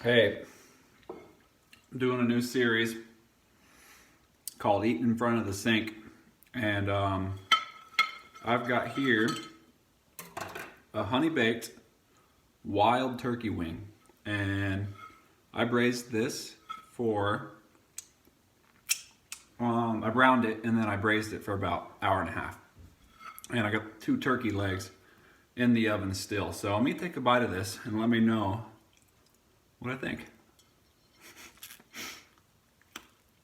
Hey, I'm doing a new series called Eating in Front of the Sink. And I've got here a honey baked wild turkey wing. And I braised this for, I browned it and then I braised it for about an hour and a half. And I got 2 turkey legs in the oven still. So let me take a bite of this and let me know what I think.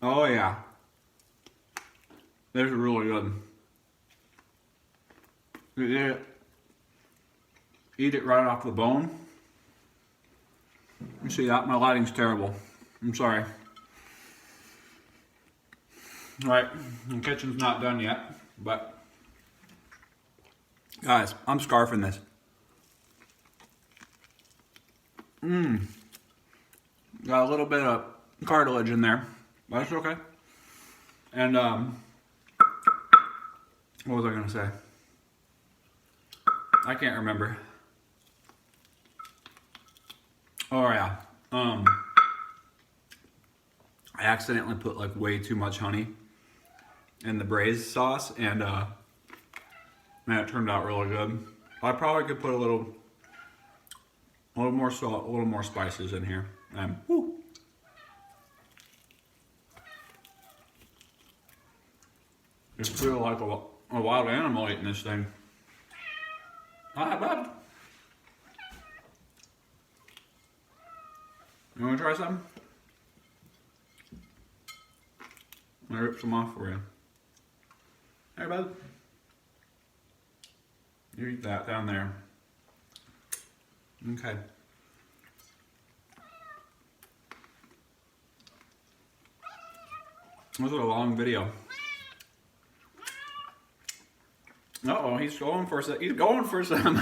Oh yeah, this is really good. Eat it right off the bone. You see that? My lighting's terrible. I'm sorry. All right, the kitchen's not done yet, but guys, I'm scarfing this. Got a little bit of cartilage in there, but that's okay. And what was I gonna say? I can't remember. Oh yeah. I accidentally put like way too much honey in the braised sauce, and man, it turned out really good. I probably could put a little more salt, a little more spices in here. Whew. Just feel like a wild animal eating this thing. Not bad. You wanna try some? I'm gonna rip some off for you. Hey, bud. You eat that down there. Okay. This is a long video. Uh-oh, he's going for some.